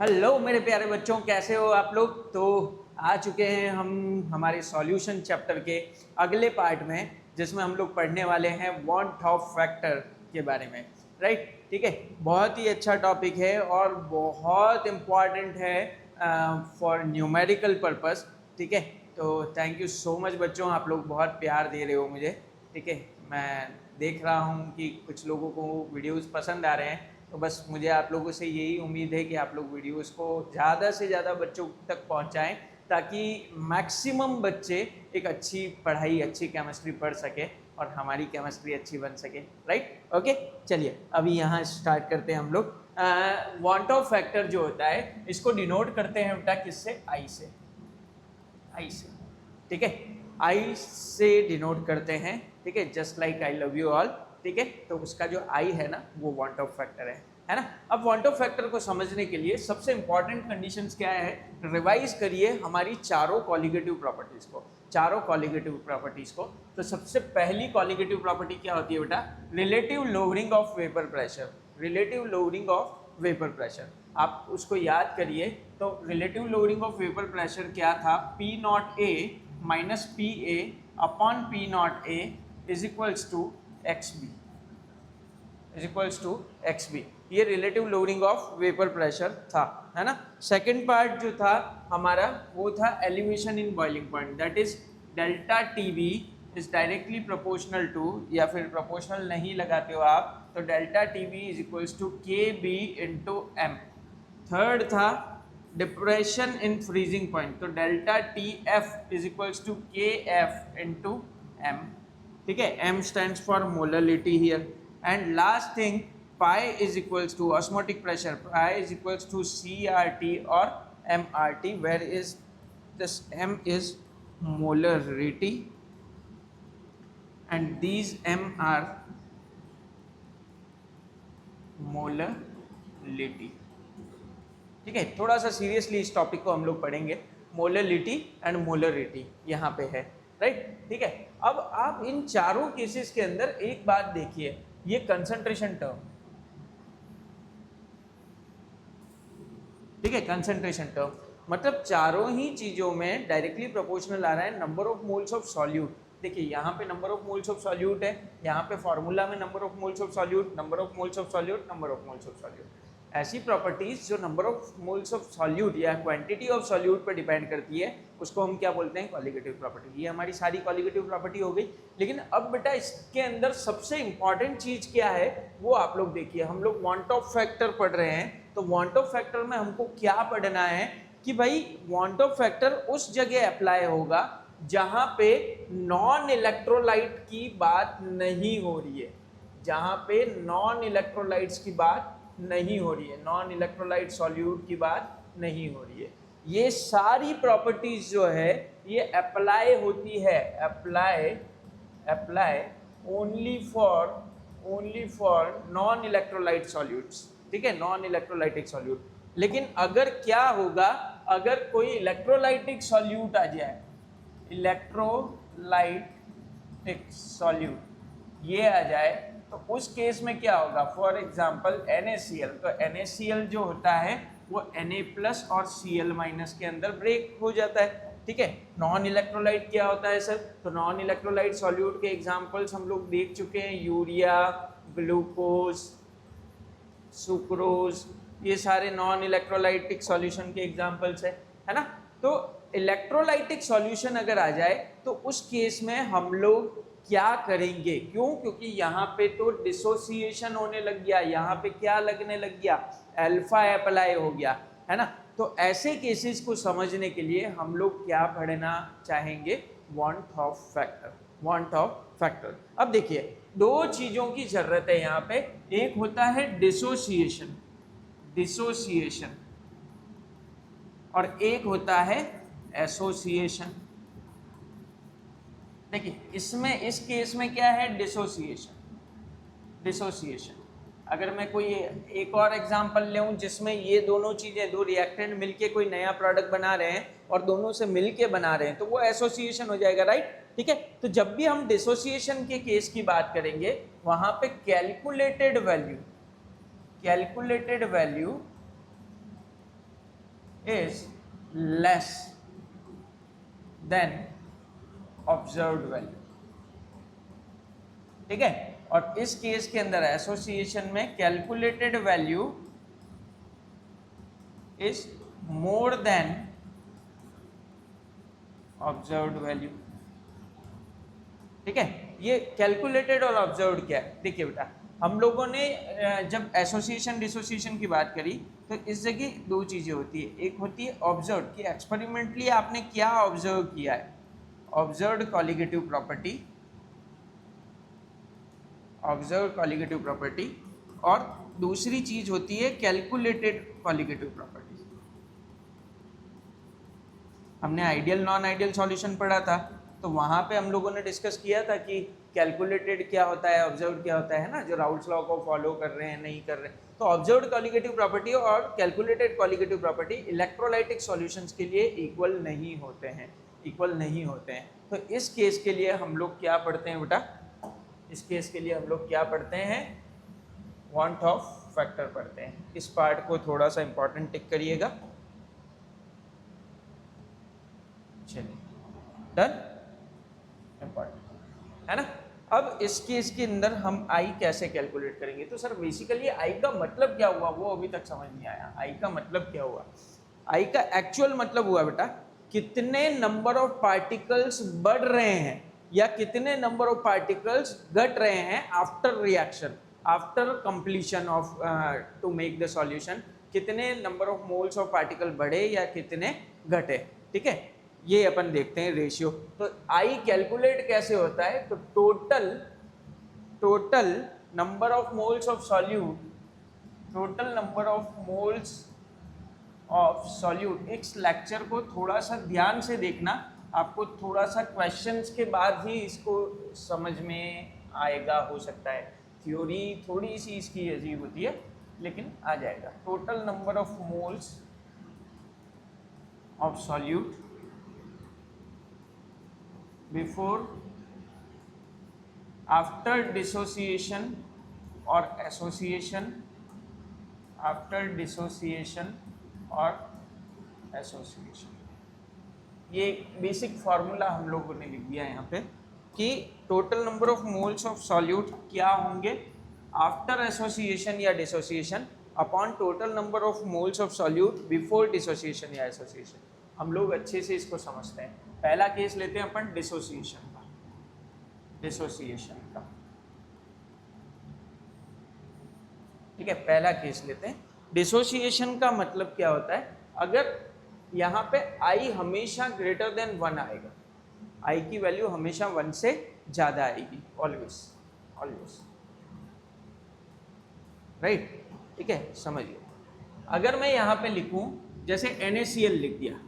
Hello मेरे प्यारे बच्चों, कैसे हो आप लोग। तो आ चुके हैं हम हमारे सॉल्यूशन चैप्टर के अगले पार्ट में, जिसमें हम लोग पढ़ने वाले हैं वांट ऑफ फैक्टर के बारे में। राइट, ठीक है। बहुत ही अच्छा टॉपिक है और बहुत इम्पॉर्टेंट है फॉर न्यूमेरिकल पर्पस। ठीक है, तो थैंक यू सो मच बच्चों, आप लोग बहुत प्यार दे रहे हो मुझे। ठीक है, मैं देख रहा हूँ कि कुछ लोगों को वीडियोस पसंद आ रहे हैं, तो बस मुझे आप लोगों से यही उम्मीद है कि आप लोग वीडियोस को ज़्यादा से ज़्यादा बच्चों तक पहुँचाएँ, ताकि मैक्सिमम बच्चे एक अच्छी पढ़ाई, अच्छी केमिस्ट्री पढ़ सके और हमारी केमिस्ट्री अच्छी बन सके। Right, okay. चलिए अभी यहाँ स्टार्ट करते हैं हम लोग। वांट ऑफ फैक्टर जो होता है, इसको डिनोट करते हैं बेटा किससे? आई से। आई से, ठीक है, आई से डिनोट करते हैं। ठीक है, just like I love you all. ठीक है, तो उसका जो आई है ना, वो वांट ऑफ फैक्टर है ना। अब वांट ऑफ फैक्टर को समझने के लिए सबसे इंपॉर्टेंट कंडीशंस क्या है, रिवाइज करिए हमारी चारों कॉलिगेटिव प्रॉपर्टीज को, चारों कॉलिगेटिव प्रॉपर्टीज को। तो सबसे पहली कॉलिगेटिव प्रॉपर्टी क्या होती है बेटा? Relative lowering of vapour pressure. Relative lowering of vapour pressure, आप उसको याद करिए। तो relative lowering of vapour pressure क्या था? P naught A minus P A upon P naught A is equals to X B, is equals to X B. ये relative lowering of vapour pressure था, है ना। सेकेंड पार्ट जो था हमारा, वो था elevation in boiling point, that is delta T B is directly proportional to, या फिर प्रोपोर्शनल नहीं लगाते हो आप तो delta T B is equals to K B into M. Third था डिप्रेशन इन फ्रीजिंग पॉइंट, तो delta T F is equals to K F into M. ठीक है, M stands for molarity here. And last thing, pi is equals to osmotic pressure, pi is equals to C R T और M R T, where is this M is molarity and these m are molarity. ठीक है, थोड़ा सा seriously इस topic को हम लोग पढ़ेंगे। मोलरिटी एंड मोलरिटी यहाँ पे है। राइट, ठीक है। अब आप इन चारों केसेस के अंदर एक बात देखिए, ये कंसंट्रेशन टर्म, ठीक है, कंसंट्रेशन टर्म मतलब चारों ही चीजों में डायरेक्टली प्रोपोर्शनल आ रहा है number of moles of solute. देखिए यहाँ पे number of moles of solute है, यहाँ पे फॉर्मूला में number of moles of solute, number of moles of solute, number of moles of solute. ऐसी प्रॉपर्टीज जो number of moles of solute या क्वांटिटी ऑफ सॉल्यूट पर डिपेंड करती है, उसको हम क्या बोलते हैं? Colligative property. ये हमारी सारी कॉलिगेटिव प्रॉपर्टी हो गई। लेकिन अब बेटा इसके अंदर सबसे इंपॉर्टेंट चीज क्या है, वो आप लोग देखिए। हम लोग वांट ऑफ फैक्टर पढ़ रहे हैं, तो वांट ऑफ फैक्टर में हमको क्या पढ़ना है कि भाई वांट ऑफ फैक्टर उस जगह अप्लाई होगा जहां पे नॉन इलेक्ट्रोलाइट की बात नहीं हो रही है, जहां पे नॉन इलेक्ट्रोलाइट्स की बात नहीं हो रही है, नॉन इलेक्ट्रोलाइट सॉल्यूट की बात नहीं हो रही है। ये सारी प्रॉपर्टीज जो है ये अप्लाई होती है, apply only for non electrolyte solutes. ठीक है, नॉन इलेक्ट्रोलाइटिक सॉल्यूट। लेकिन अगर क्या होगा, अगर कोई इलेक्ट्रोलाइटिक सॉल्यूट आ जाए, इलेक्ट्रोलाइटिक सॉल्यूट ये आ जाए, तो उस केस में क्या होगा? फॉर एग्जांपल NaCl, तो NaCl जो होता है वो Na+ और Cl- के अंदर ब्रेक हो जाता है। ठीक है, नॉन इलेक्ट्रोलाइट क्या होता है सर? तो नॉन इलेक्ट्रोलाइट सॉल्यूट के एग्जांपल्स हम लोग देख चुके हैं, यूरिया, ग्लूकोज, सुक्रोज, ये सारे नॉन इलेक्ट्रोलाइटिक सॉल्यूशन के एग्जांपल्स है ना। तो इलेक्ट्रोलाइटिक सॉल्यूशन अगर आ जाए तो उस केस में हम लोग क्या करेंगे? क्यों? क्योंकि यहाँ पे तो डिसोसिएशन होने लग गया, यहाँ पे क्या लगने लग गया? अल्फा अप्लाई हो गया, है ना। तो ऐसे केसेस को समझने के लिए हम लोग क्या पढ़ना चाहेंगे? Want of factor, want of factor. अब देखिए दो चीजों की जरूरत है यहाँ पे, एक होता है डिसोसिएशन, डिसोसिएशन, और एक होता है एसोसिएशन। देखिए इसमें, इस केस में क्या है? Dissociation, dissociation. अगर मैं कोई एक और एग्जांपल लूँ जिसमें ये दोनों चीजें, दो रिएक्टेंट मिलके कोई नया प्रोडक्ट बना रहे हैं और दोनों से मिलके बना रहे हैं, तो वो एसोसिएशन हो जाएगा। राइट, ठीक है। तो जब भी हम डिसोसिएशन के केस की बात करेंगे, वहां पे calculated value, calculated value is less than observed value. ठीक है, और इस केस के अंदर एसोसिएशन में calculated value is more than observed value. ठीक है, ये कैलकुलेटेड और ऑब्जर्व्ड क्या है? देखिए बेटा, हम लोगों ने जब एसोसिएशन डिसोसिएशन की बात करी तो इस जगह दो चीजें होती है। एक होती है ऑब्जर्व, कि एक्सपेरिमेंटली आपने क्या ऑब्जर्व किया है, observed colligative property, observe colligative property, और दूसरी चीज होती है कैलकुलेटेड कॉलिगेटिव प्रॉपर्टी। हमने आइडियल नॉन आइडियल सॉल्यूशन पढ़ा था, तो वहां पे हम लोगों ने डिस्कस किया था कि कैलकुलेटेड क्या होता है, ऑब्जर्व्ड क्या होता है ना, जो राउल्स लॉ को फॉलो कर रहे हैं नहीं कर रहे हैं। तो ऑब्जर्व्ड कॉलिगेटिव प्रॉपर्टी और calculated colligative property electrolytic solutions के लिए इक्वल नहीं होते हैं, इक्वल नहीं होते हैं। तो इस केस के लिए हम लोग क्या पढ़ते हैं बेटा, इस केस के लिए हम लोग क्या पढ़ते हैं, वांट ऑफ फैक्टर पढ़ते हैं। इस पार्ट को थोड़ा सा इंपॉर्टेंट टिक करिएगा। चलिए, डन, इंपॉर्टेंट है ना। अब इस केस के अंदर हम आई कैसे कैलकुलेट करेंगे? तो सर बेसिकली आई का मतलब क्या हुआ वो अभी तक समझ नहीं आया। आई का मतलब क्या हुआ? आई का एक्चुअल मतलब हुआ बेटा, कितने नंबर ऑफ पार्टिकल्स बढ़ रहे हैं या कितने नंबर ऑफ पार्टिकल्स घट रहे हैं after reaction, after completion of to make the solution. कितने number of moles of particle बढ़े या कितने घटे। ठीक है, ये अपन देखते हैं रेशियो। तो आई कैलकुलेट कैसे होता है? तो total number of moles of solute, total number of moles of solute. इस लेक्चर को थोड़ा सा ध्यान से देखना, आपको थोड़ा सा क्वेश्चंस के बाद ही इसको समझ में आएगा। हो सकता है थ्योरी थोड़ी सी इसकी अजीब होती है, लेकिन आ जाएगा। Total number of moles of solute before, after dissociation और एसोसिएशन, आफ्टर डिसोसिएशन और एसोसिएशन। ये बेसिक फार्मूला हम लोगों ने लिख दिया है यहाँ पे कि total number of moles of solute क्या होंगे आफ्टर एसोसिएशन या dissociation upon total number of moles of solute before dissociation या एसोसिएशन। हम लोग अच्छे से इसको समझते हैं। पहला केस लेते हैं अपन डिसोसिएशन का, डिसोसिएशन का। ठीक है, पहला केस लेते हैं। डिसोसिएशन का मतलब क्या होता है? अगर यहाँ पे आई हमेशा ग्रेटर देन 1 आएगा, आई की वैल्यू हमेशा 1 से ज्यादा आएगी, ऑलवेज, ऑलवेज, राइट। ठीक है, समझिए। अगर मैं यहाँ पे लिखूं, जैसे NaCl लिख दिया,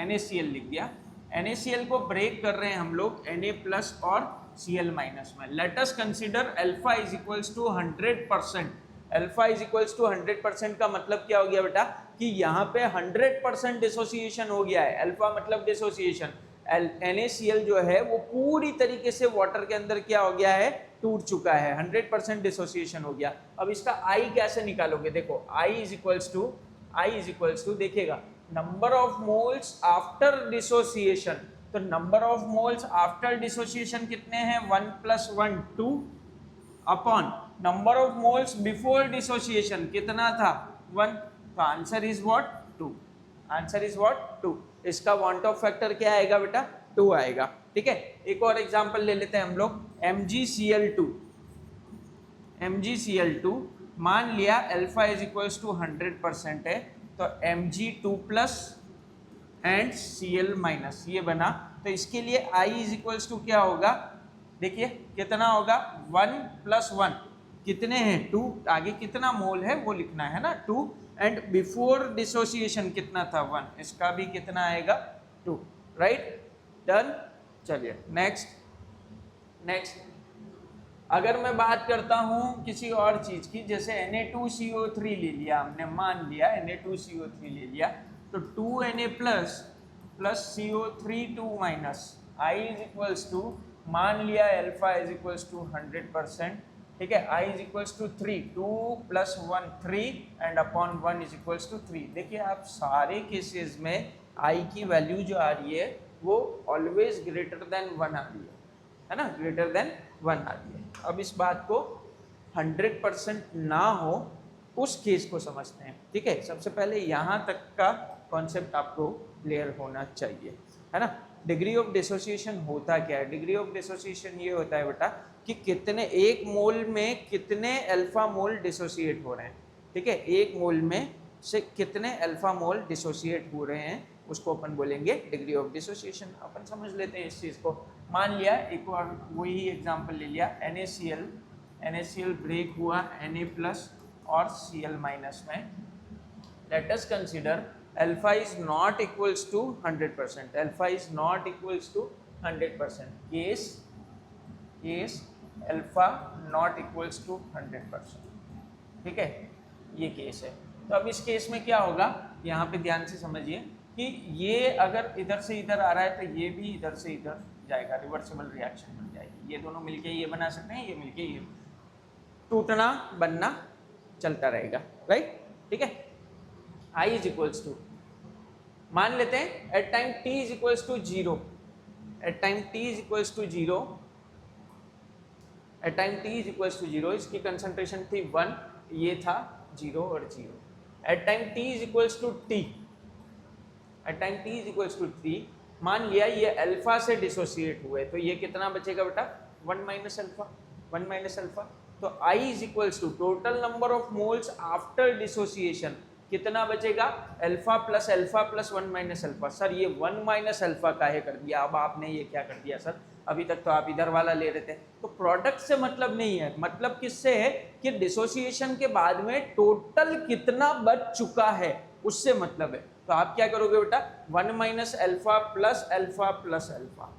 NaCl लिख दिया, NaCl को ब्रेक कर रहे हैं हम लोग Na प्लस और Cl माइनस में। Let us consider alpha is equals to 100%। Alpha is equals to 100% का मतलब क्या हो गया बेटा, कि यहाँ पे 100% डिसोसिएशन हो गया है। अल्फा मतलब डिसोसिएशन। NaCl जो है वो पूरी तरीके से वाटर के अंदर क्या हो गया है, टूट चुका है, 100% डिसोसिएशन हो गया। अब इसका आई कैसे निकालोगे? देखो, आई इज इक्वल्स टू देखिएगा, number of moles after dissociation. तो number of moles after dissociation कितने हैं? 1 + 1 2 upon number of moles before dissociation कितना था? 1। तो answer is what? 2। Answer is what? 2। इसका वांट ऑफ फैक्टर क्या आएगा बेटा? 2 आएगा। ठीक है, एक और एग्जांपल ले लेते हैं हम लोग, MgCl2। MgCl2 मान लिया अल्फा इज इक्वल्स टू 100% है, तो Mg2+ एंड Cl माइनस ये बना। तो इसके लिए I इज इक्वल्स टू क्या होगा? देखिए कितना होगा, 1 + 1 कितने हैं? 2। आगे कितना मोल है वो लिखना है ना, 2। एंड बिफोर डिसोसिएशन कितना था? 1। इसका भी कितना आएगा? 2। Right, done. चलिए नेक्स्ट अगर मैं बात करता हूं किसी और चीज की, जैसे Na2CO3 ले लिया हमने, मान लिया Na2CO3 ले लिया, तो 2Na plus CO3 2 minus I is equals to, मान लिया अल्फा इज इक्वल्स टू 100%, ठीक है, i is equals to 3, 2 plus 1 3 and upon 1 is equals to 3। देखिए आप सारे केसेस में i की वैल्यू जो आ रही है वो ऑलवेज ग्रेटर देन 1 आ रही है ना, ग्रेटर देन 1 आ रही है। अब इस बात को 100% ना हो उस केस को समझते हैं। ठीक है, सबसे पहले यहाँ तक का कॉन्सेप्ट आपको क्लियर होना चाहिए, है ना। डिग्री ऑफ डिसोसिएशन होता क्या है? डिग्री ऑफ डिसोसिएशन ये होता है बेटा कि कितने, एक मोल में कितने अल्फा मोल डिसोसिएट हो रहे हैं। ठीक है, एक मोल में से कितने अल्फा मोल डिसोसिएट हो रहे हैं, उसको अपन बोलेंगे डिग्री ऑफ डिसोसिएशन। अपन समझ लेते हैं इस चीज़ को। मान लिया एक और वही एग्जांपल ले लिया, NaCl ब्रेक हुआ Na+ और Cl- में। Let us consider alpha is not equals to 100%, alpha is not equals to 100%, case alpha not equals to 100%। ठीक है, ये केस है। तो अब इस केस में क्या होगा, यहाँ पे ध्यान से समझिए कि ये अगर इधर से इधर आ रहा है तो ये भी इधर से इधर जाएगा, रिवर्सिबल रिएक्शन बन जाएगी। ये दोनों मिलके ये बना सकते हैं, ये मिलके ये, टूटना बनना चलता रहेगा, राइट। ठीक है, I इज इक्वल्स टू, मान लेते हैं at time t is equals to 0, at time t is equals to 0, at time t is equals to 0 इसकी कंसंट्रेशन थी 1, ये था 0 और 0। At time t is equals to t, at time t is equals to 3, मान लिया ये alpha से dissociate हुए तो ये कितना बचेगा बेटा, 1 माइनस अल्फा, 1 माइनस अल्फा। तो I is equals to total number of moles after dissociation, कितना बचेगा, alpha plus 1 minus alpha. Sir ये 1 माइनस अल्फा काहे कर दिया, अब आपने ये क्या कर दिया सर, अभी तक तो आप इधर वाला ले रहे थे। तो प्रोडक्ट से मतलब नहीं है, मतलब किससे है कि डिसोसिएशन के बाद में टोटल कितना बच चुका है उससे मतलब है। तो आप क्या करोगे बेटा, 1 minus alpha plus alpha plus alpha,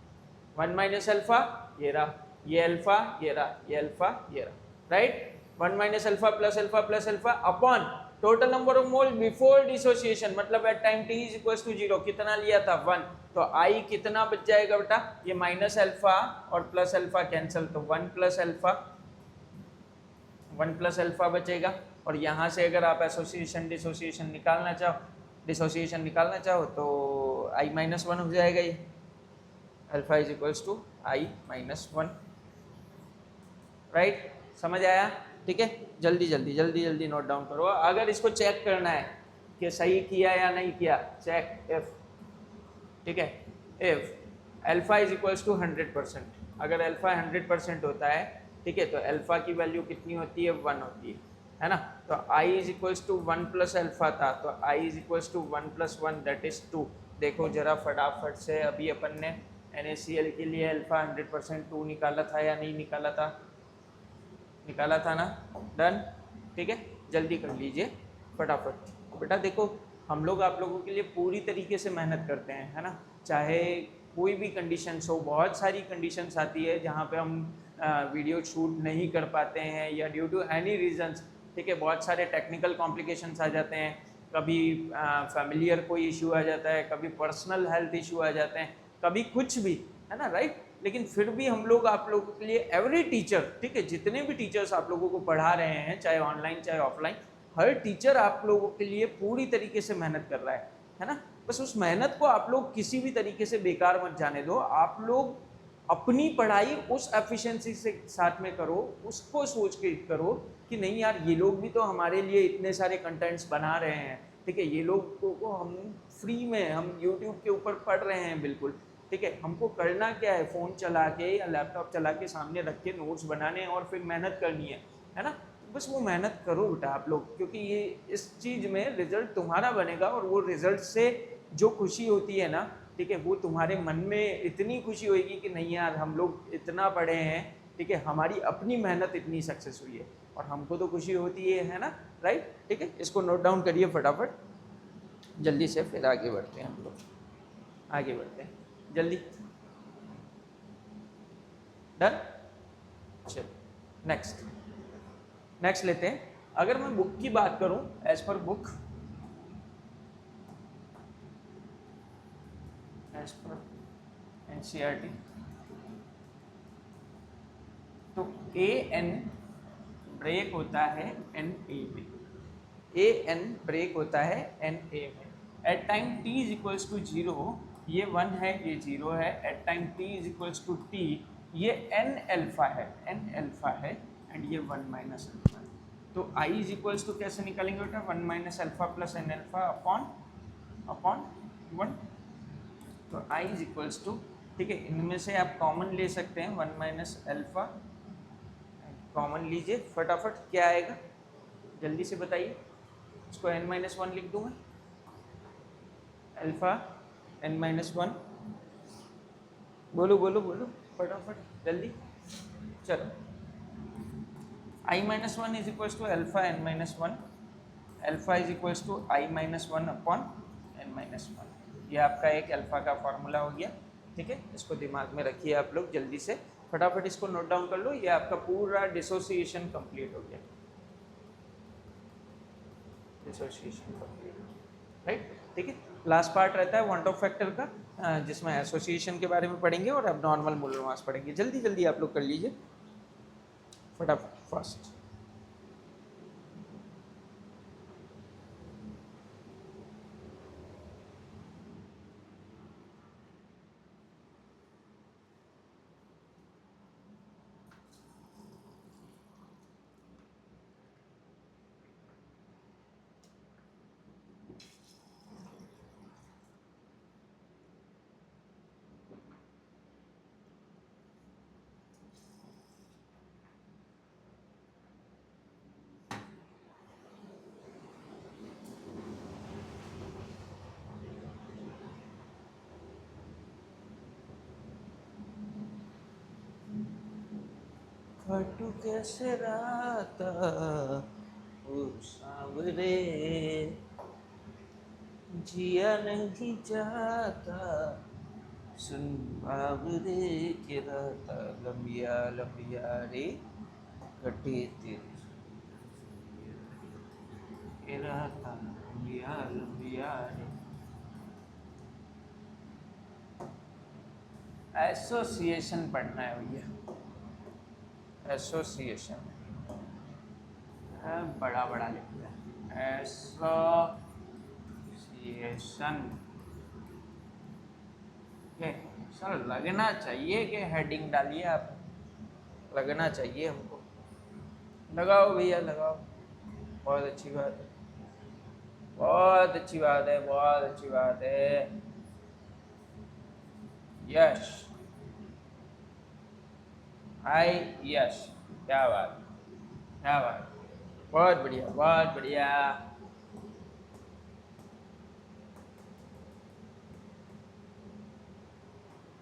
1 minus alpha ये रहा, ये अल्फा ये रहा, ये अल्फा ये रहा, right. 1 minus alpha plus alpha upon total number of mole before dissociation, मतलब at time t is equals to 0 कितना लिया था 1, तो I कितना बच जाएगा बेटा, ये माइनस अल्फा और प्लस अल्फा कैंसिल, तो 1 प्लस अल्फा बचेगा। और यहाँ से अगर आप डिसोसिएशन निकालना चाहो तो I-1 हो जाएगा, ये alpha is equals to I-1, right. समझ आया? ठीक है, जल्दी नोट डाउन करो। अगर इसको चेक करना है कि सही किया या नहीं किया, चेक इफ, ठीक है, if alpha is equals to 100%, अगर अल्फा 100% होता है, ठीक है, तो अल्फा की वैल्यू कितनी होती है, 1 होती है ना। तो I is equals to 1 plus alpha था, तो I is equals to 1 plus 1 that is 2। देखो जरा फटाफट से, अभी अपन ने NaCl के लिए अल्फा 100% 2 निकाला था या नहीं निकाला था, निकाला था ना, डन। ठीक है, जल्दी कर लीजिए फटाफट। बेटा देखो हम लोग आप लोगों के लिए पूरी तरीके से मेहनत करते हैं, है ना। चाहे कोई भी कंडीशंस हो, बहुत सारी कंडीशंस आती है जहाँ पे हम वीडियो शूट नहीं कर पाते हैं या ड्यू टू एनी रीजंस, ठीक है, बहुत सारे टेक्निकल कॉम्प्लिकेशंस आ जाते हैं, कभी फैमिलियर कोई इशू आ जाता है, कभी पर्सनल हेल्थ इशू आ जाते हैं, कभी कुछ भी, है ना, राइट। लेकिन फिर भी हम लोग आप लोगों के लिए, एवरी टीचर, ठीक है, जितने भी टीचर्स आप लोगों को पढ़ा रहे हैं, चाहे ऑनलाइन चाहे ऑफलाइन, हर टीचर आप लोगों के लिए पूरी तरीके से मेहनत कर रहा है ना। बस उस मेहनत को आप लोग किसी भी तरीके से बेकार मत जाने दो। आप लोग अपनी पढ़ाई उस एफिशिएंसी से साथ में करो, उसको सोच के करो कि नहीं यार ये लोग भी तो हमारे लिए इतने सारे कंटेंट्स बना रहे हैं, ठीक है, ये लोगों को हम फ्री में हम यूट्यूब के ऊपर पढ़ रहे हैं बिल्कुल, ठीक है। हमको करना क्या है, फ़ोन चला के या लैपटॉप चला के सामने रख के नोट्स बनाने और फिर मेहनत करनी है ना। बस वो मेहनत करो बेटा आप लोग, क्योंकि ये इस चीज़ में रिजल्ट तुम्हारा बनेगा और वो रिजल्ट से जो खुशी होती है ना, ठीक है, वो तुम्हारे मन में इतनी खुशी होगी कि नहीं यार हम लोग इतना पढ़े हैं, ठीक है, हमारी अपनी मेहनत इतनी सक्सेस हुई है और हमको तो खुशी होती है ना, राइट। ठीक है, इसको नोट डाउन करिए फटाफट जल्दी से, फिर आगे बढ़ते हैं हम लोग, आगे बढ़ते हैं जल्दी, डन। चलो नेक्स्ट लेते हैं। अगर मैं बुक की बात करूं, as per book, as per NCERT, तो AN ब्रेक होता है एन ए में, ए एन ब्रेक होता है एन ए में। At time t is equals to 0 ये 1 है, ये 0 है। At time t is equals to t ये n अल्फा है, n अल्फा है एंड ये 1 माइनस अल्फा है। तो i इज इक्वल्स टू कैसे निकालेंगे बेटा, 1 minus alpha plus n alpha upon 1। तो i इज इक्वल्स टू, ठीक है, इनमें से आप कॉमन ले सकते हैं 1 माइनस अल्फा, कॉमन लीजिए फटाफट, क्या आएगा जल्दी से बताइए। इसको n माइनस 1 लिख दूंगा, अल्फा n माइनस 1, बोलो बोलो बोलो फटाफट जल्दी, चलो। i minus 1 is equals to alpha n minus 1, alpha is equals to i minus 1 upon n minus 1। ये आपका एक अल्फा का फॉर्मूला हो गया, ठीक है। इसको दिमाग में रखिए आप लोग, जल्दी से फटाफट इसको नोट डाउन कर लो। ये आपका पूरा डिसोसिएशन कंप्लीट हो गया, डिसोसिएशन कंप्लीट, राइट, ठीक है। लास्ट पार्ट रहता है वांट ऑफ फैक्टर का, जिसमें एसोसिएशन के बारे में पढ़ेंगे और अब नॉर्मल मोलर मास पढ़ेंगे। जल्दी जल्दी आप लोग कर लीजिए फटाफट फास्ट। फटू कैसे राता ओ सांवरे, जिया नहीं जाता सुन बावरे, के राता लंबिया लंबिया रे कटे तेरे, के राता लंबिया लंबिया रे। एसोसिएशन पढ़ना है भैया, एसोसिएशन बड़ा बड़ा लिख दिया, एसोसिएशन, सर लगना चाहिए कि हेडिंग डालिए आप, लगना चाहिए हमको, लगाओ भैया लगाओ, बहुत अच्छी बात है, बहुत अच्छी बात है, बहुत अच्छी बात है, यश आई यश, क्या बात, क्या बात, बहुत बढ़िया बहुत बढ़िया।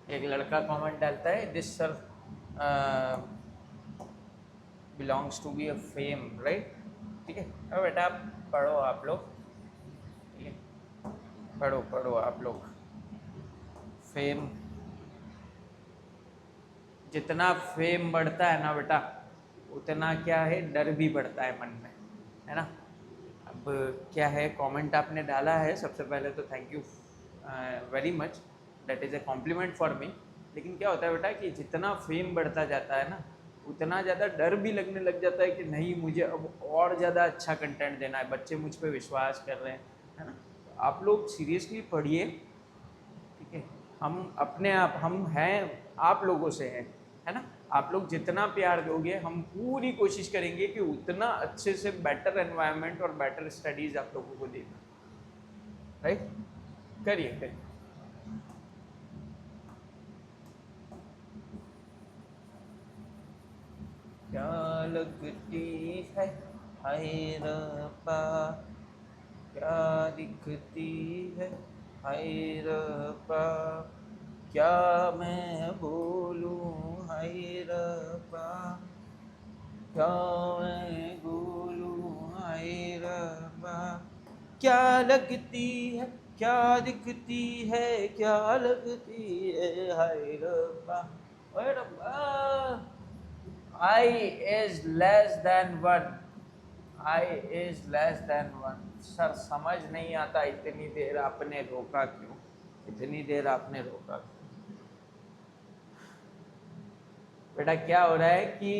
एक लड़का कमेंट डालता है, this sir belongs to be a fame, right, ठीक है। अब बेटा आप पढ़ो, आप लोग, ठीक है, पढ़ो पढ़ो आप लोग। फेम, जितना फेम बढ़ता है ना बेटा, उतना क्या है, डर भी बढ़ता है मन में, है ना। अब क्या है, कमेंट आपने डाला है, सबसे पहले तो thank you very much, that is A complement for me. लेकिन क्या होता है बेटा कि जितना फेम बढ़ता जाता है ना, उतना ज़्यादा डर भी लगने लग जाता है कि नहीं, मुझे अब और ज़्यादा अच्छा कंटेंट देना है, बच्चे मुझ पर विश्वास कर रहे हैं, है ना। तो आप लोग सीरियसली पढ़िए, ठीक है। हम अपने आप, हम हैं आप लोगों से हैं, है ना। आप लोग जितना प्यार दोगे, हम पूरी कोशिश करेंगे कि उतना अच्छे से बेटर एनवायरनमेंट और बेटर स्टडीज आप लोगों को देना, राइट। करिए करिए। क्या लगती है हाय रब्बा, क्या दिखती है हाय रब्बा, क्या मैं बोलूं हाय रब्बा, क्या मैं बोलूं हाय रब्बा, क्या लगती है, क्या दिखती है, क्या लगती है हाय रब्बा, हाय रब्बा। I is less than 1, I is less than 1। Sir समझ नहीं आता इतनी देर आपने रोका क्यों, इतनी देर आपने रोका क्यों। बेटा क्या हो रहा है कि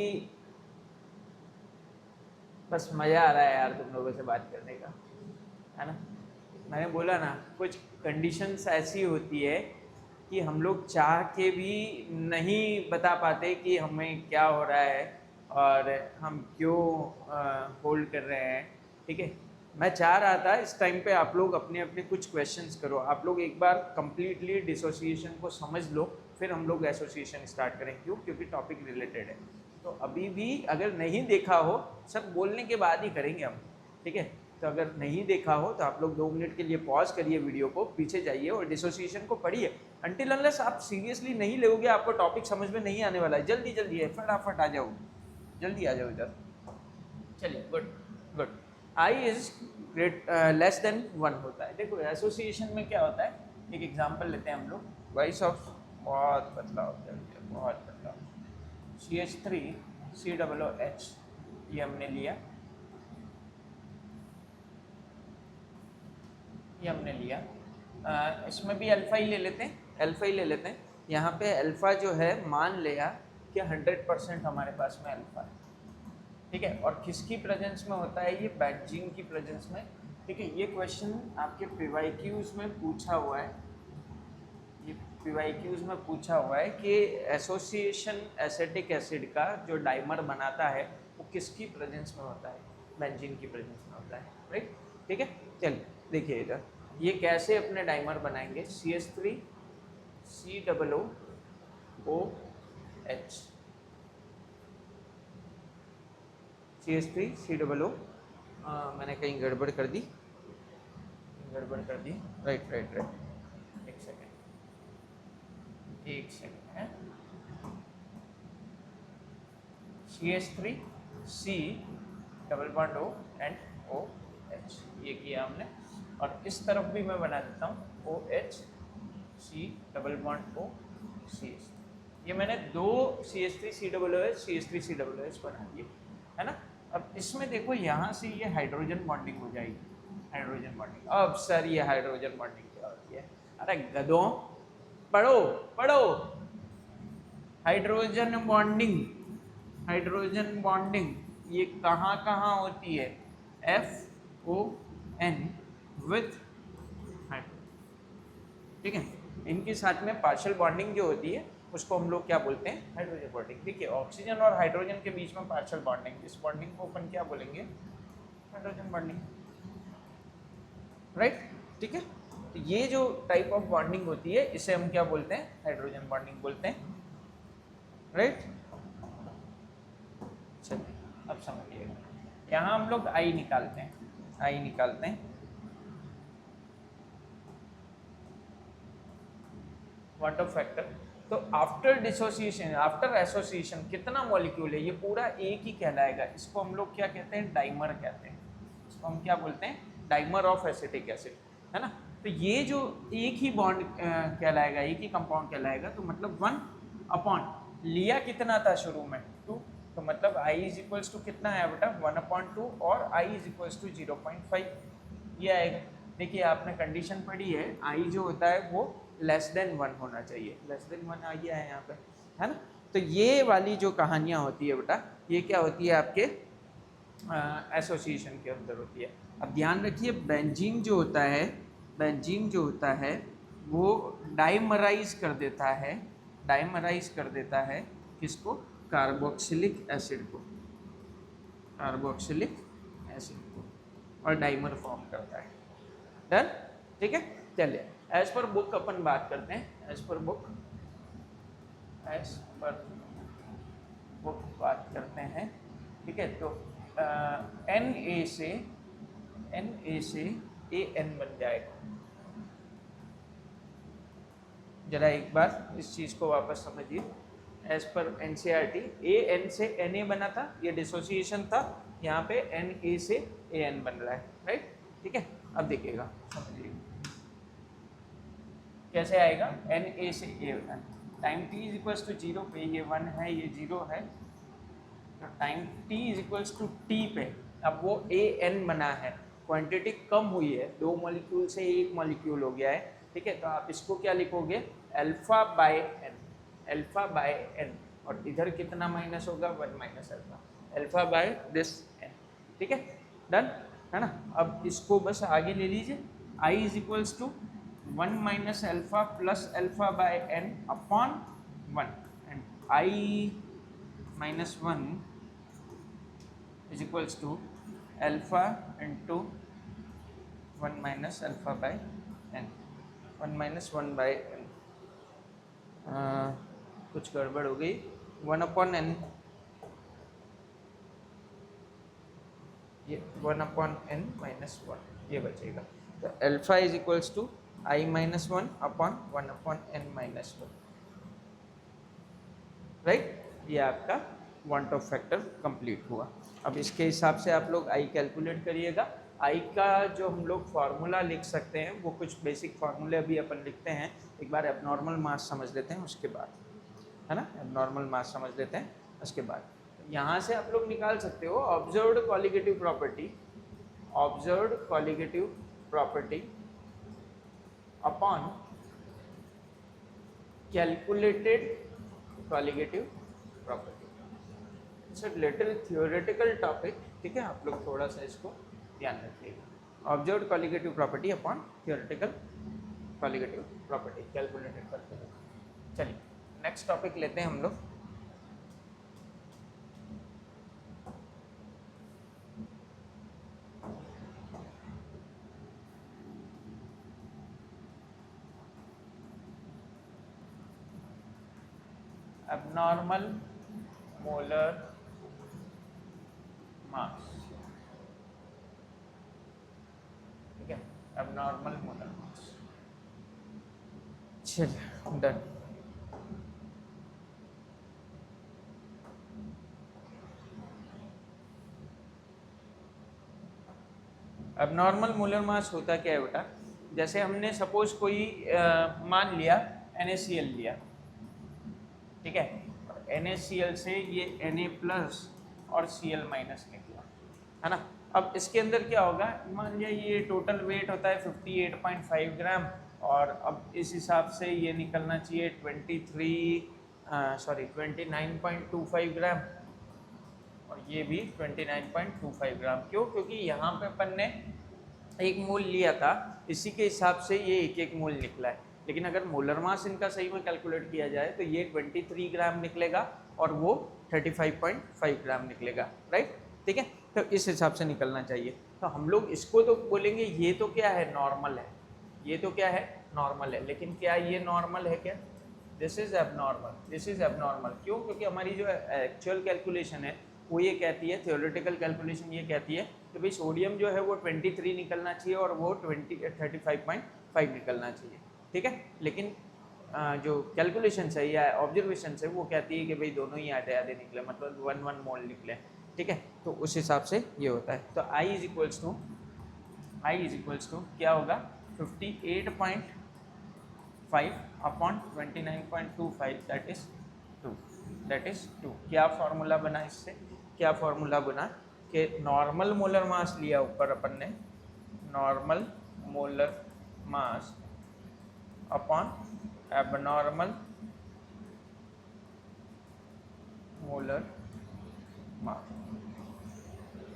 बस मज़ा आ रहा है यार तुम लोगों से बात करने का, है ना। मैंने बोला ना, कुछ कंडीशंस ऐसी होती है कि हम लोग चाह के भी नहीं बता पाते कि हमें क्या हो रहा है और हम क्यों होल्ड कर रहे हैं, ठीक है। मैं चाह रहा था इस टाइम पे आप लोग अपने अपने कुछ क्वेश्चंस करो, आप लोग एक बार कंप्लीटली डिसोसिएशन को समझ लो, फिर हम लोग एसोसिएशन स्टार्ट करें। क्यों? क्योंकि टॉपिक रिलेटेड है। तो अभी भी अगर नहीं देखा हो, सब बोलने के बाद ही करेंगे हम, ठीक है। तो अगर नहीं देखा हो तो आप लोग 2 मिनट के लिए पॉज करिए वीडियो को, पीछे जाइए और डिसोसिएशन को पढ़िए। अनटिल अनलेस आप सीरियसली नहीं लोगे, आपको टॉपिक समझ में नहीं आने वाला है। जल्दी जल्दी है, फटाफट आ जाओ, जल्दी आ जाओ इधर। चलिए, good good. I is great less than 1 होता है। देखो एसोसिएशन में क्या होता है, एक एग्जांपल लेते हैं हम लोग। वॉइस ऑफ बहुत बदलाव, बहुत बदलाव। CH3COOH ये हमने लिया, ये हमने लिया। इसमें भी अल्फ़ा ही ले लेते हैं, अल्फ़ा ही ले लेते हैं। यहाँ पे अल्फ़ा जो है मान लिया कि 100% हमारे पास में अल्फ़ा है, ठीक है। और किसकी प्रेजेंस में होता है ये? बेंजीन की प्रेजेंस में, ठीक है। ये क्वेश्चन आपके PYQs में पूछा हुआ है, ये PYQs में पूछा हुआ है कि एसोसिएशन एसिटिक एसिड का जो डाइमर बनाता है वो किसकी प्रेजेंस में होता है? बेंजीन की प्रेजेंस में होता है, राइट, ठीक है। चलिए देखिए इधर, ये कैसे अपने डाइमर बनाएंगे? CH3COOH, CH3COO, मैंने कहीं गड़बड़ कर दी, राइट राइट राइट, एक सेकेंड है। CH3C_O and OH ये किया हमने, और इस तरफ भी मैं बना देता हूँ OH_C_O_CH। ये मैंने 2 CH3COOH CH3COOH बना दिए, है ना। अब इसमें देखो यहाँ से ये हाइड्रोजन बॉन्डिंग हो जाएगी, हाइड्रोजन बॉन्डिंग। अब सर ये हाइड्रोजन बॉन्डिंग क्या होती है? अरे गधों, पढ़ो पढ़ो। हाइड्रोजन बॉन्डिंग, हाइड्रोजन बॉन्डिंग ये कहाँ कहाँ होती है? FON विथ हाइड्रोजन, ठीक है। इनके साथ में पार्शियल बॉन्डिंग जो होती है उसको हम लोग क्या बोलते हैं? हाइड्रोजन बॉन्डिंग, ठीक है। ऑक्सीजन और हाइड्रोजन के बीच में पार्शियल बॉन्डिंग, इस बॉन्डिंग को अपन क्या बोलेंगे? हाइड्रोजन बॉन्डिंग, राइट, ठीक है। तो ये जो टाइप ऑफ बॉन्डिंग होती है इसे हम क्या बोलते हैं? हाइड्रोजन बॉन्डिंग बोलते हैं, राइट। चलिए अब समझिएगा, यहाँ हम लोग आई निकालते हैं, आई निकालते हैं। क्वांटम फैक्टर, तो आफ्टर डिसोसिएशन, आफ्टर एसोसिएशन कितना मॉलिक्यूल है? ये पूरा एक ही कहलाएगा। इसको हम लोग क्या कहते हैं? डाइमर कहते हैं। इसको हम क्या बोलते हैं? डाइमर ऑफ एसिटिक एसिड, है ना। तो ये जो एक ही बॉन्ड कहलाएगा, एक ही कंपाउंड कहलाएगा, तो मतलब 1 अपॉन लिया कितना था शुरू में? 2, तो मतलब I इज इक्वल्स टू कितना है बेटा? 1/2, और I इज इक्वल्स टू 0.5 ये आएगा। देखिए आपने कंडीशन पढ़ी है, I जो होता है वो लेस देन 1 होना चाहिए, लेस देन 1 आ गया है यहाँ पे, है ना। तो ये वाली जो कहानियाँ होती है बेटा, ये क्या होती है आपके एसोसिएशन के अंदर होती है। अब ध्यान रखिए, बेंजीन जो होता है, बेंजीन जो होता है वो डाइमराइज कर देता है, डाइमराइज कर देता है किसको? कार्बोक्सिलिक एसिड को, कार्बोक्सिलिक एसिड को, और डाइमर फॉर्म करता है। डन, ठीक है। चलिए एज पर बुक अपन बात करते हैं, as per book, as per book बात करते हैं, ठीक है। तो Na से AN बन जाएगा। जरा एक बार इस चीज़ को वापस समझिए। एज पर NCERT AN से Na बना था, ये डिसोसिएशन था, यहाँ पे Na से AN बन रहा है, राइट, ठीक है। अब देखिएगा, समझिए कैसे आएगा। Na से AN, time t is equals to 0 पे ये 1 है, ये 0 है, तो time t is equals to t पे अब वो AN बना है, क्वांटिटी कम हुई है, 2 मॉलिक्यूल से 1 मॉलिक्यूल हो गया है, ठीक है। तो आप इसको क्या लिखोगे? Alpha by n, alpha by n, और इधर कितना माइनस होगा? 1 minus alpha, alpha by this n, ठीक है, डन है ना। अब इसको बस आगे ले लीजिए, I is equals to 1 minus alpha plus alpha by n upon 1 and I minus 1 is equals to alpha into 1 minus alpha by n, 1 minus 1 by n, कुछ गड़बड़ हो गई, 1 अपॉन n, ये 1 अपॉन n माइनस 1 ये बचेगा। तो alpha is equals to I minus 1 upon 1 upon n minus 1, right. ये आपका वांट ऑफ फैक्टर कंप्लीट हुआ। अब इसके हिसाब से आप लोग I कैलकुलेट करिएगा। I का जो हम लोग फार्मूला लिख सकते हैं वो कुछ बेसिक फार्मूले अभी अपन लिखते हैं, एक बार एबनॉर्मल मास समझ लेते हैं उसके बाद, है ना, एबनॉर्मल मास समझ लेते हैं उसके बाद। यहाँ से आप लोग निकाल सकते हो observed colligative property, observed colligative property upon calculated colligative property. It's a little theoretical topic, ठीक है, आप लोग थोड़ा सा इसको ध्यान रखिएगा। Observed colligative property upon theoretical colligative property calculated करते हैं। चलिए नेक्स्ट टॉपिक लेते हैं हम लोग। abnormal molar mass, ठीक है, abnormal molar mass। चलिए डन। abnormal molar mass होता क्या है बेटा, जैसे हमने सपोज कोई मान लिया NaCl लिया, ठीक है, NaCl से ये Na प्लस और Cl माइनस निकला, है ना। अब इसके अंदर क्या होगा, मान लिया ये टोटल वेट होता है 58.5 ग्राम, और अब इस हिसाब से ये निकलना चाहिए 29.25 ग्राम, और ये भी 29.25 ग्राम। क्यों? क्योंकि यहाँ पे अपन ने एक मोल लिया था, इसी के हिसाब से ये एक एक मोल निकला है। लेकिन अगर मोलर मास इनका सही में कैलकुलेट किया जाए तो ये 23 ग्राम निकलेगा और वो 35.5 ग्राम निकलेगा, राइट, ठीक है। तो इस हिसाब से निकलना चाहिए। तो हम लोग इसको तो बोलेंगे ये तो क्या है, नॉर्मल है, ये तो क्या है, नॉर्मल है। लेकिन क्या ये नॉर्मल है क्या? This is abnormal, this is abnormal. क्यों? क्योंकि हमारी जो एक्चुअल कैलकुलेशन है वो ये कहती है, थियोरेटिकल कैलकुलेशन ये कहती है कि भाई सोडियम जो है वो 23 निकलना चाहिए और वो 35.5 निकलना चाहिए, ठीक है। लेकिन जो कैलकुलेशन है या ऑब्जर्वेशन है वो कहती है कि भाई दोनों ही आधे आधे निकले, मतलब 1 मोल निकले, ठीक है। तो उस हिसाब से ये होता है। तो I इज इक्वल्स टू क्या होगा, 58.5 अपॉन 29.25 दैट इज 2। क्या फॉर्मूला बना इससे, क्या फॉर्मूला बना कि नॉर्मल मोलर मास लिया ऊपर अपन ने, normal molar mass upon abnormal molar mass,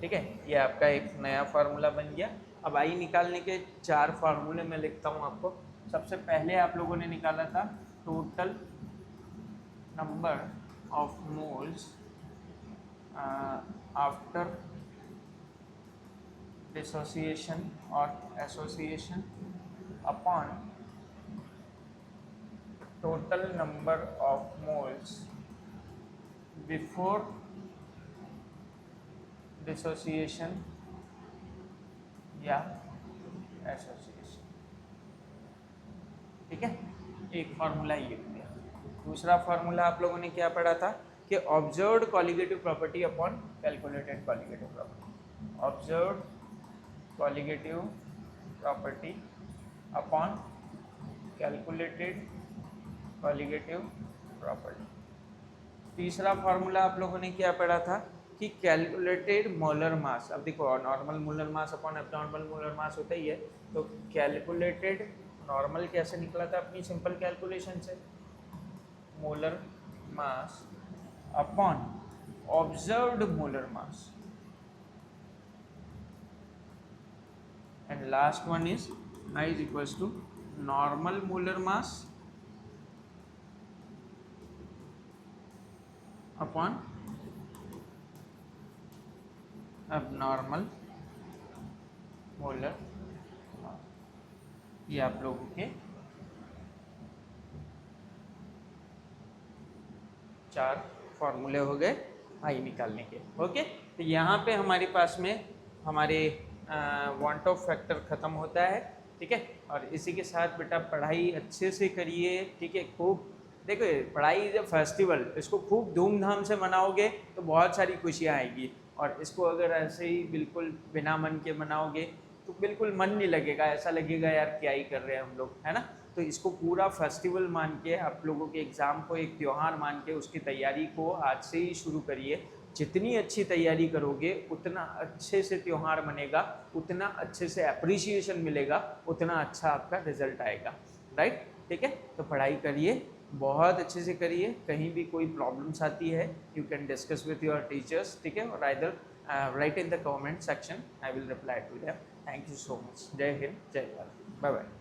ठीक है। ये आपका एक नया फार्मूला बन गया। अब आई निकालने के 4 फार्मूले मैं लिखता हूँ आपको। सबसे पहले आप लोगों ने निकाला था total number of moles after dissociation और association upon total number of moles before dissociation या एसोसिएशन, ठीक है। एक फार्मूला ये हो गया। दूसरा फार्मूला आप लोगों ने क्या पढ़ा था कि observed colligative property upon calculated colligative property, observed colligative property upon calculated colligative property. तीसरा फार्मूला आप लोगों ने क्या पढ़ा था कि कैलकुलेटेड मोलर मास। अब देखो normal molar mass upon abnormal molar mass होता ही है, तो कैलकुलेटेड नॉर्मल कैसे निकला था अपनी सिंपल कैलकुलेशन से, molar mass upon observed molar mass, and last one is I is equals to normal molar mass upon abnormal molar. ये आप लोगों के 4 फॉर्मूले हो गए आई निकालने के। ओके, तो यहाँ पे हमारे पास में हमारे वांट ऑफ फैक्टर ख़त्म होता है। ठीक है, और इसी के साथ बेटा पढ़ाई अच्छे से करिए। ठीक है, खूब देखो, पढ़ाई इज अ फेस्टिवल, इसको खूब धूमधाम से मनाओगे तो बहुत सारी खुशियाँ आएगी, और इसको अगर ऐसे ही बिल्कुल बिना मन के मनाओगे तो बिल्कुल मन नहीं लगेगा, ऐसा लगेगा यार क्या ही कर रहे हैं हम लोग, है ना। तो इसको पूरा फेस्टिवल मान के, आप लोगों के एग्ज़ाम को एक त्यौहार मान के उसकी तैयारी को आज से ही शुरू करिए। जितनी अच्छी तैयारी करोगे उतना अच्छे से त्यौहार बनेगा, उतना अच्छे से अप्रिसिएशन मिलेगा, उतना अच्छा आपका रिजल्ट आएगा। राइट, ठीक है, तो पढ़ाई करिए, बहुत अच्छे से करिए। कहीं भी कोई प्रॉब्लम्स आती है you can discuss with your teachers. ठीक है, और either write in the comment section, I will reply to them. Thank you so much. जय हिंद, जय भारत, बाय बाय।